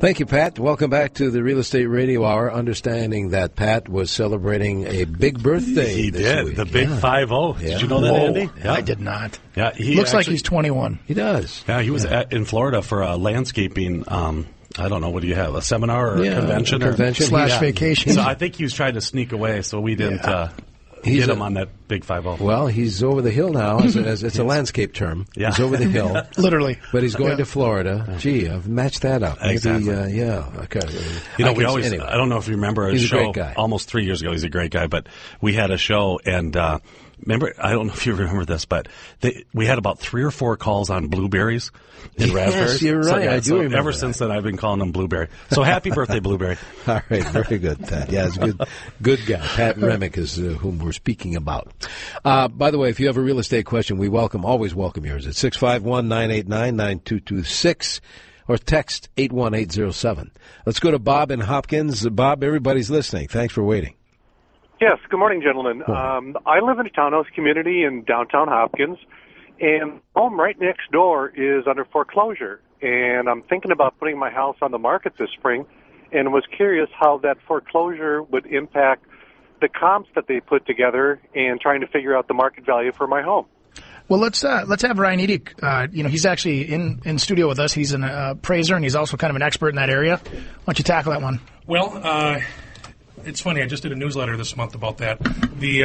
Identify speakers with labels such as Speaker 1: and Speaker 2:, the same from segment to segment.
Speaker 1: Thank you, Pat. Welcome back to the Real Estate Radio Hour, understanding that Pat was celebrating a big birthday
Speaker 2: He
Speaker 1: this
Speaker 2: did,
Speaker 1: week.
Speaker 2: the big 5-0. Did you know that, Andy?
Speaker 3: Yeah. I did not.
Speaker 2: Yeah, he
Speaker 3: looks like he's 21.
Speaker 1: He does.
Speaker 2: Yeah, he was in Florida for a landscaping, I don't know, what do you have, a seminar or a convention?
Speaker 3: Slash vacation.
Speaker 2: So I think he was trying to sneak away, so we didn't get him on that big 5-0.
Speaker 1: Well, he's over the hill now. As it's a landscape term.
Speaker 2: Yeah.
Speaker 1: He's over the hill.
Speaker 3: Literally.
Speaker 1: But he's going to Florida. Gee, I've matched that up. Maybe,
Speaker 2: Exactly.
Speaker 1: Okay.
Speaker 2: Anyway. I don't know if you remember a
Speaker 1: He's
Speaker 2: show
Speaker 1: a great guy.
Speaker 2: almost 3 years ago. He's a great guy, but we had a show, and remember, I don't know if you remember this, but we had about 3 or 4 calls on blueberries and raspberries.
Speaker 1: You're right. I do remember
Speaker 2: ever
Speaker 1: that.
Speaker 2: Since then, I've been calling them Blueberry. So happy birthday, Blueberry.
Speaker 1: All right, very good, Pat. Yeah, it's good guy. Pat Remick is whom we're speaking about. By the way, if you have a real estate question, we always welcome yours at 651-989-9226 or text 81807. Let's go to Bob in Hopkins. Bob, everybody's listening. Thanks for waiting.
Speaker 4: Yes, good morning, gentlemen. I live in a townhouse community in downtown Hopkins, and the home right next door is under foreclosure. And I'm thinking about putting my house on the market this spring, and was curious how that foreclosure would impact the comps that they put together and trying to figure out the market value for my home.
Speaker 3: Well, let's have Ryan Edick. He's actually in studio with us. He's an appraiser, and he's also kind of an expert in that area. Why don't you tackle that one?
Speaker 5: Well, it's funny. I just did a newsletter this month about that. The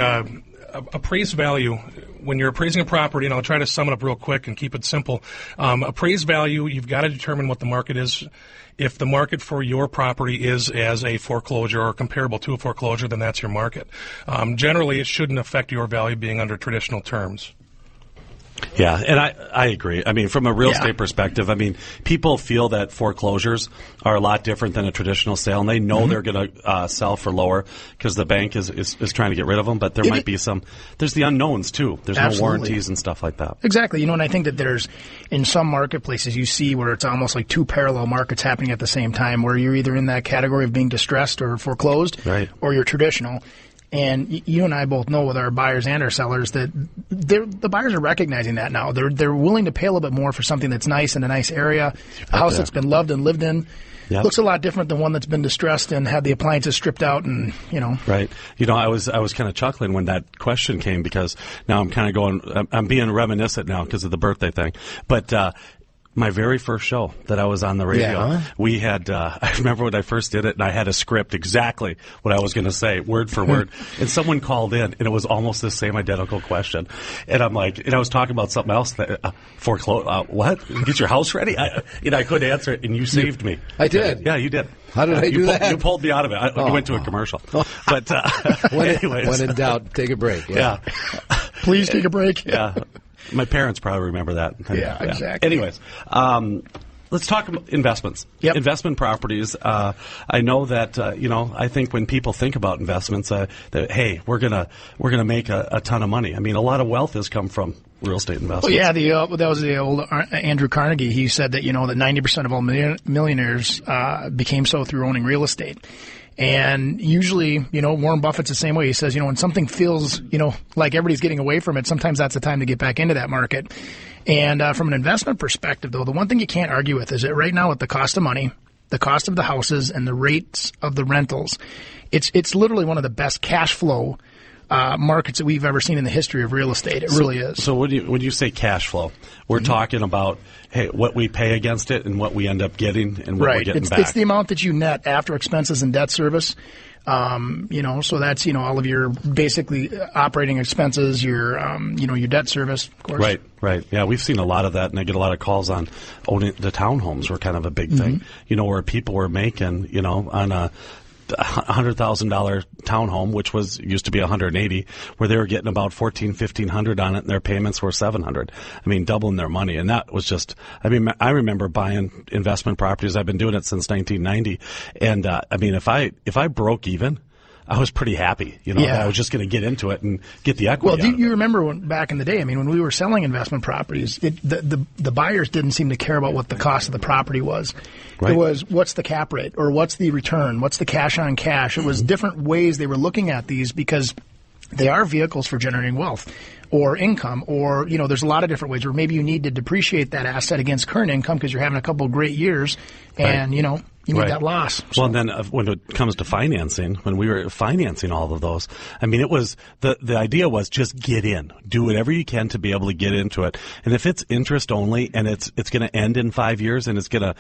Speaker 5: appraised value, when you're appraising a property, and I'll try to sum it up real quick and keep it simple. Appraised value, you've got to determine what the market is. If the market for your property is as a foreclosure or comparable to a foreclosure, then that's your market. Generally, it shouldn't affect your value being under traditional terms.
Speaker 2: Yeah, and I agree. I mean, from a real estate perspective, I mean, people feel that foreclosures are a lot different than a traditional sale, and they know they're going to sell for lower because the bank is trying to get rid of them, but there might be there's the unknowns, too. There's no warranties and stuff like that.
Speaker 3: Exactly. And I think that there's, in some marketplaces, you see where it's almost like 2 parallel markets happening at the same time, where you're either in that category of being distressed or foreclosed, or you're traditional. And you and I both know with our buyers and our sellers that the buyers are recognizing that now. They're willing to pay a little bit more for something that's nice in a nice area, a house that's been loved and lived in. Yep. Looks a lot different than one that's been distressed and had the appliances stripped out and,
Speaker 2: Right. I was kind of chuckling when that question came because now I'm kind of going, I'm being reminiscent now because of the birthday thing. But, my very first show that I was on the radio, we had, I remember when I first did it, and I had a script exactly what I was going to say, word for word. And someone called in, and it was almost the same identical question. And I'm like, and I was talking about something else, what? Get your house ready? I couldn't answer it, and you saved me.
Speaker 1: I did.
Speaker 2: Yeah, you did.
Speaker 1: How did I do that?
Speaker 2: You pulled me out of it. You went to a commercial. But anyways.
Speaker 1: When in doubt, take a break.
Speaker 2: Yeah.
Speaker 3: Please take a break.
Speaker 2: Yeah. My parents probably remember that.
Speaker 3: Yeah, exactly.
Speaker 2: Anyways, let's talk about investments.
Speaker 3: Yep.
Speaker 2: Investment properties. I know that I think when people think about investments, that hey, we're gonna make a ton of money. I mean, a lot of wealth has come from real estate investments.
Speaker 3: Well, yeah, that was the old Andrew Carnegie. He said that that 90% of all millionaires became so through owning real estate. And usually, Warren Buffett's the same way. He says, when something feels, like everybody's getting away from it, sometimes that's the time to get back into that market. And from an investment perspective, though, the one thing you can't argue with is that right now with the cost of money, the cost of the houses, and the rates of the rentals, it's literally one of the best cash flow markets that we've ever seen in the history of real estate. It really is.
Speaker 2: So when you say cash flow, we're talking about, hey, what we pay against it and what we end up getting and what we're getting back.
Speaker 3: It's the amount that you net after expenses and debt service. So that's, all of your basically operating expenses, your debt service, of course.
Speaker 2: Right. Yeah, we've seen a lot of that, and I get a lot of calls on owning the townhomes were kind of a big thing, where people were making, on a $100,000 townhome, which used to be $180,000, where they were getting about $1,400-1,500 on it, and their payments were $700. I mean, doubling their money, and that was just. I mean, I remember buying investment properties. I've been doing it since 1990, and I mean, if I broke even, I was pretty happy, I was just going to get into it and get the equity.
Speaker 3: Well, do you remember back in the day? I mean, when we were selling investment properties, the buyers didn't seem to care about what the cost of the property was.
Speaker 2: Right.
Speaker 3: It was what's the cap rate or what's the return, what's the cash on cash. It was different ways they were looking at these because they are vehicles for generating wealth or income, or there's a lot of different ways. Or maybe you need to depreciate that asset against current income because you're having a couple of great years, and You need
Speaker 2: Right.
Speaker 3: that loss.
Speaker 2: Well, and then when it comes to financing, when we were financing all of those, I mean, it was the idea was just get in, do whatever you can to be able to get into it. And if it's interest only and it's going to end in 5 years and it's going to,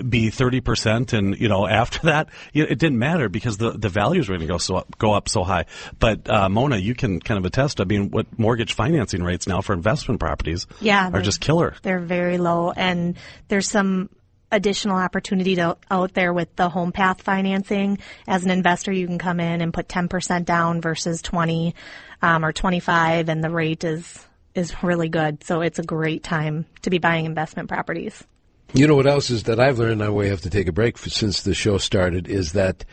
Speaker 2: be 30%, and after that, it didn't matter because the values were going to go up so high. But Mona, you can kind of attest. I mean, what mortgage financing rates now for investment properties are just killer.
Speaker 6: They're very low, and there's some additional opportunity out there with the home path financing. As an investor, you can come in and put 10% down versus 20 or 25, and the rate is really good. So it's a great time to be buying investment properties.
Speaker 1: You know what else is that I've learned, and we have to take a break since the show started, is that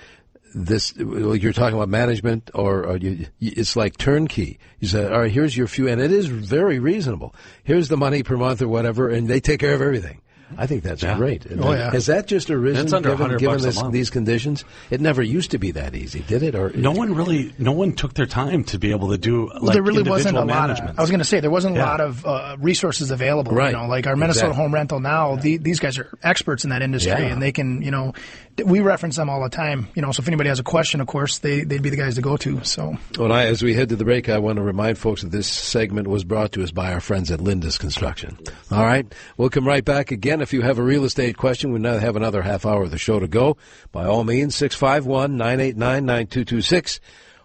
Speaker 1: you're talking about management, or it's like turnkey. You say, all right, here's your few, and it is very reasonable. Here's the money per month or whatever, and they take care of everything. I think that's great.
Speaker 3: Oh, yeah.
Speaker 1: Has that just arisen
Speaker 2: It's under
Speaker 1: given
Speaker 2: $100 a month.
Speaker 1: these conditions? It never used to be that easy, did it? Or
Speaker 2: No one took their time to be able to do
Speaker 3: there really wasn't a
Speaker 2: individual
Speaker 3: lot
Speaker 2: management.
Speaker 3: I was going to say there wasn't a lot of resource available.
Speaker 1: Right.
Speaker 3: Like our Minnesota
Speaker 1: Exactly.
Speaker 3: Home Rental now, these guys are experts in that industry, and they can, we reference them all the time. So if anybody has a question, of course, they'd be the guys to go to. So,
Speaker 1: as we head to the break, I want to remind folks that this segment was brought to us by our friends at Linda's Construction. All right, we'll come right back again. If you have a real estate question, we now have another half hour of the show to go. By all means, 651-989-9226,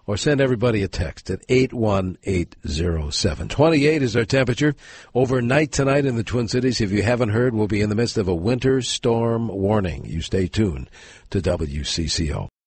Speaker 1: or send everybody a text at 81807. 28 is our temperature. Overnight tonight in the Twin Cities, if you haven't heard, we'll be in the midst of a winter storm warning. You stay tuned to WCCO.